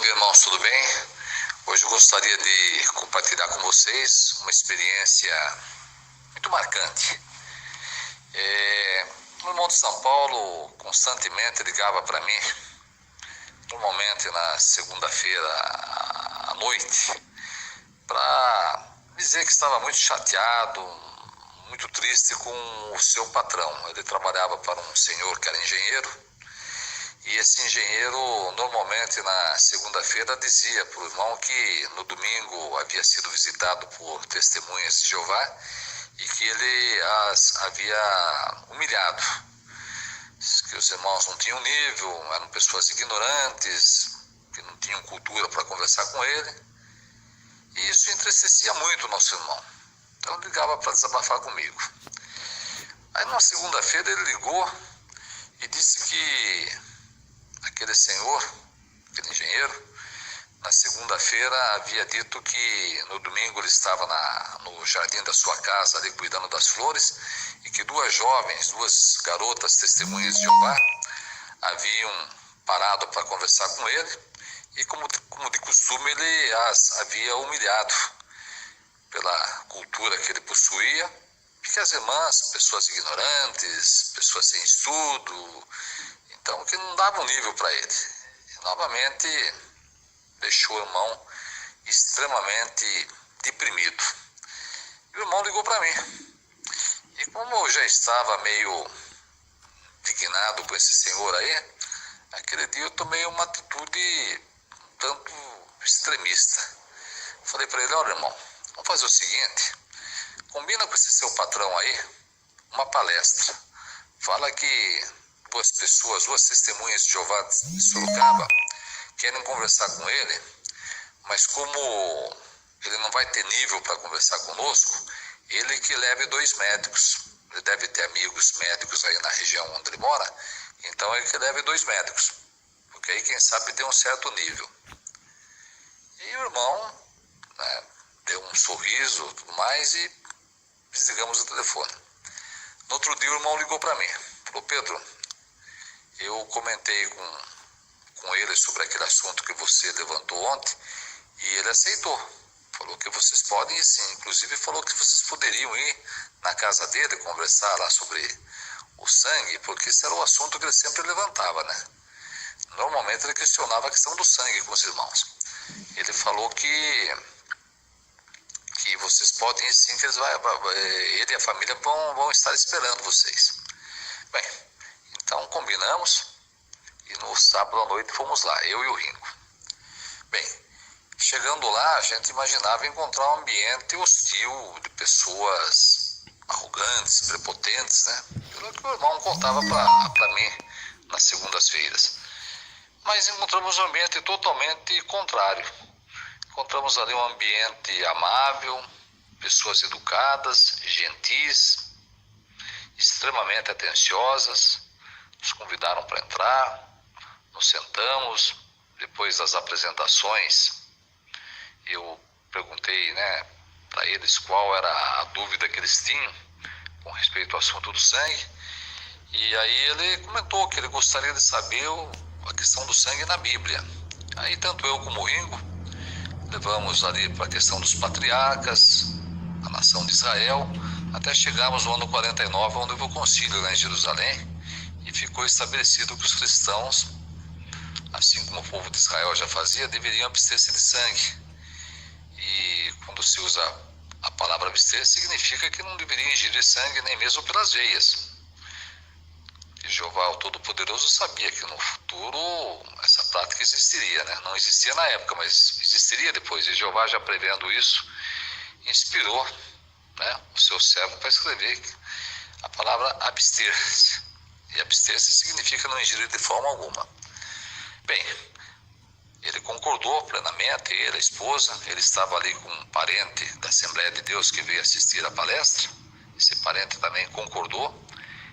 dia, irmãos, tudo bem? Hoje eu gostaria de compartilhar com vocês uma experiência muito marcante. O irmão de São Paulo constantemente ligava para mim, normalmente na segunda-feira à noite, para dizer que estava muito chateado, muito triste com o seu patrão. Ele trabalhava para um senhor que era engenheiro, e esse engenheiro normalmente na segunda-feira dizia para o irmão que no domingo havia sido visitado por testemunhas de Jeová e que ele as havia humilhado, que os irmãos não tinham nível, eram pessoas ignorantes, que não tinham cultura para conversar com ele, e isso entristecia muito o nosso irmão. Então ele ligava para desabafar comigo. Aí na segunda-feira ele ligou e disse que aquele senhor, aquele engenheiro, na segunda-feira havia dito que no domingo ele estava no jardim da sua casa ali cuidando das flores e que duas garotas testemunhas de Jeová haviam parado para conversar com ele e como de costume ele as havia humilhado pela cultura que ele possuía, porque as irmãs, pessoas ignorantes, pessoas sem estudo, então que não dava um nível para ele. E novamente deixou o irmão extremamente deprimido. E o irmão ligou para mim. E como eu já estava meio indignado com esse senhor aí, aquele dia eu tomei uma atitude um tanto extremista. Falei para ele: olha, irmão, vamos fazer o seguinte, combina com esse seu patrão aí uma palestra. Fala que duas testemunhas de Jeová de Sorocaba querem conversar com ele, mas como ele não vai ter nível para conversar conosco, ele que leve 2 médicos. Ele deve ter amigos médicos aí na região onde ele mora, então ele que leve 2 médicos, porque aí quem sabe tem um certo nível. E o irmão, né, deu um sorriso e tudo mais e desligamos o telefone. No outro dia o irmão ligou para mim, falou: Pedro, eu comentei com ele sobre aquele assunto que você levantou ontem e ele aceitou. Falou que vocês podem ir sim. Inclusive falou que vocês poderiam ir na casa dele conversar lá sobre o sangue, porque esse era o assunto que ele sempre levantava, né? Normalmente ele questionava a questão do sangue com os irmãos. Ele falou que vocês podem ir sim, que ele e a família vão estar esperando vocês. Bem, então combinamos e no sábado à noite fomos lá, eu e o Ringo. Bem, chegando lá a gente imaginava encontrar um ambiente hostil de pessoas arrogantes, prepotentes, né? Pelo que o irmão contava para mim nas segundas-feiras. Mas encontramos um ambiente totalmente contrário. Encontramos ali um ambiente amável, pessoas educadas, gentis, extremamente atenciosas. Nos convidaram para entrar, nos sentamos. Depois das apresentações, eu perguntei, né, para eles qual era a dúvida que eles tinham com respeito ao assunto do sangue. E aí ele comentou que ele gostaria de saber a questão do sangue na Bíblia. Aí tanto eu como o Ringo levamos ali para a questão dos patriarcas, a nação de Israel, até chegarmos no ano 49, onde houve o concílio lá em Jerusalém, e ficou estabelecido que os cristãos, assim como o povo de Israel já fazia, deveriam abster-se de sangue. E quando se usa a palavra abster, significa que não deveria ingerir sangue nem mesmo pelas veias. E Jeová, o Todo-Poderoso, sabia que no futuro essa prática existiria, né? Não existia na época, mas existiria depois. E Jeová, já prevendo isso, inspirou, né, o seu servo para escrever a palavra abster-se. E abster-se significa não ingerir de forma alguma. Bem, ele concordou plenamente, ele, a esposa, ele estava ali com um parente da Assembleia de Deus que veio assistir a palestra, esse parente também concordou,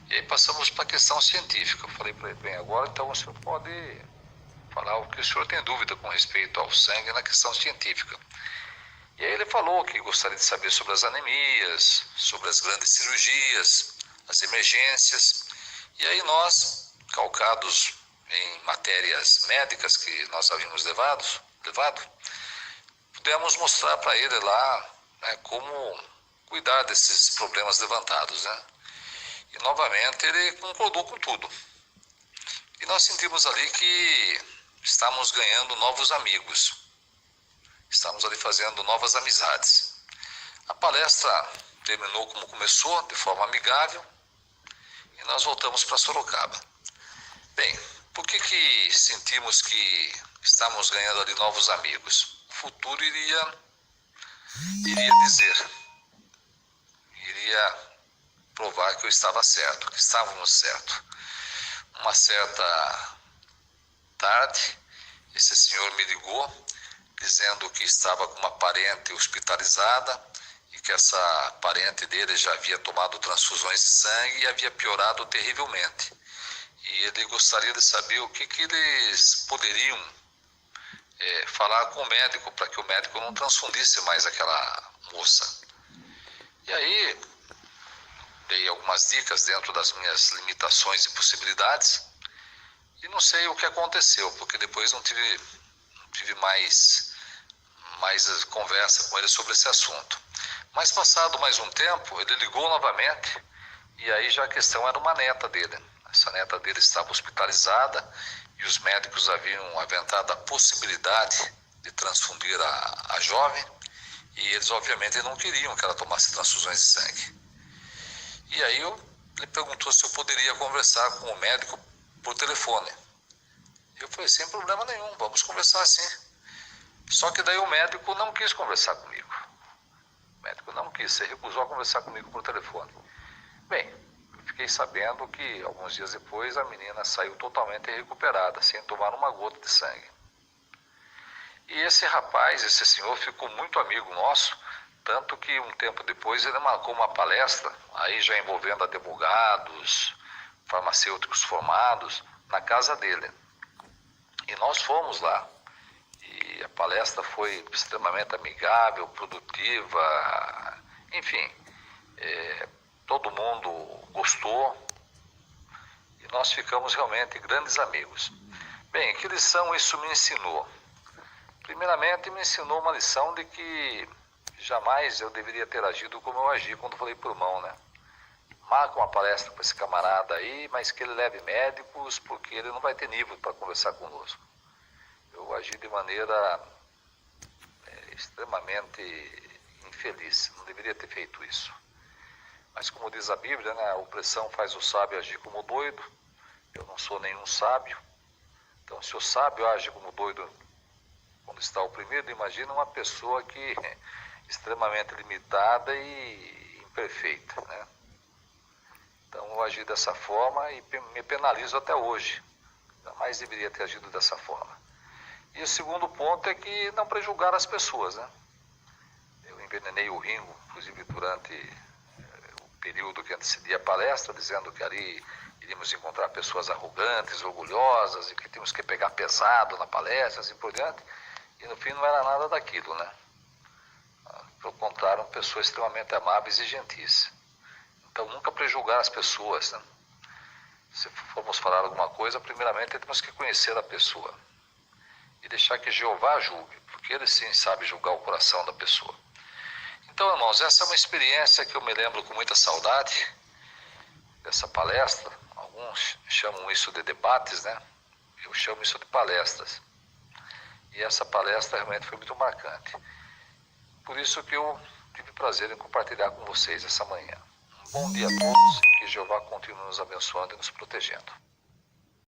e aí passamos para a questão científica. Eu falei para ele: bem, agora então o senhor pode falar o que o senhor tem dúvida com respeito ao sangue na questão científica. E aí ele falou que gostaria de saber sobre as anemias, sobre as grandes cirurgias, as emergências, e aí nós, calcados em matérias médicas que nós havíamos levado, pudemos mostrar para ele lá, né, como cuidar desses problemas levantados, né? E novamente ele concordou com tudo. E nós sentimos ali que estamos ganhando novos amigos, estamos ali fazendo novas amizades. A palestra terminou como começou, de forma amigável, e nós voltamos para Sorocaba. Bem, por que sentimos que estamos ganhando ali novos amigos? O futuro iria dizer, iria provar que eu estava certo, que estávamos certos. Uma certa tarde, esse senhor me ligou, dizendo que estava com uma parente hospitalizada e que essa parente dele já havia tomado transfusões de sangue e havia piorado terrivelmente. E ele gostaria de saber o que eles poderiam falar com o médico, para que o médico não transfundisse mais aquela moça. E aí, dei algumas dicas dentro das minhas limitações e possibilidades, e não sei o que aconteceu, porque depois não tive mais conversa com ele sobre esse assunto. Mas passado mais um tempo, ele ligou novamente, e aí já a questão era uma neta dele. Essa neta dele estava hospitalizada, e os médicos haviam aventado a possibilidade de transfundir a jovem, e eles obviamente não queriam que ela tomasse transfusões de sangue. E aí ele perguntou se eu poderia conversar com o médico por telefone. Eu falei, sem problema nenhum, vamos conversar sim. Só que daí o médico não quis conversar comigo. O médico não quis, se recusou a conversar comigo por telefone. Bem, eu fiquei sabendo que alguns dias depois a menina saiu totalmente recuperada, sem tomar uma gota de sangue. E esse rapaz, esse senhor, ficou muito amigo nosso, tanto que um tempo depois ele marcou uma palestra, aí já envolvendo advogados, farmacêuticos formados, na casa dele. E nós fomos lá. E a palestra foi extremamente amigável, produtiva, enfim, todo mundo gostou e nós ficamos realmente grandes amigos. Bem, que lição isso me ensinou? Primeiramente, me ensinou uma lição de que jamais eu deveria ter agido como eu agi quando falei por mão, né? Marca uma palestra para esse camarada aí, mas que ele leve médicos, porque ele não vai ter nível para conversar conosco. Eu agi de maneira extremamente infeliz, não deveria ter feito isso. Mas como diz a Bíblia, né, a opressão faz o sábio agir como doido. Eu não sou nenhum sábio. Então, se o sábio age como doido quando está oprimido, imagina uma pessoa que é extremamente limitada e imperfeita, né? Então, eu agi dessa forma e me penalizo até hoje. Jamais deveria ter agido dessa forma. E o segundo ponto é que não prejudicar as pessoas, né? Eu envenenei o Ringo, inclusive durante o período que antecedia a palestra, dizendo que ali iríamos encontrar pessoas arrogantes, orgulhosas, e que tínhamos que pegar pesado na palestra, assim por diante. E no fim não era nada daquilo, né? Pelo contrário, pessoas extremamente amáveis e gentis. Então, nunca prejudicar as pessoas, né? Se formos falar alguma coisa, primeiramente temos que conhecer a pessoa e deixar que Jeová julgue, porque ele sim sabe julgar o coração da pessoa. Então, irmãos, essa é uma experiência que eu me lembro com muita saudade dessa palestra. Alguns chamam isso de debates, né? Eu chamo isso de palestras. E essa palestra realmente foi muito marcante. Por isso que eu tive prazer em compartilhar com vocês essa manhã. Um bom dia a todos e que Jeová continue nos abençoando e nos protegendo.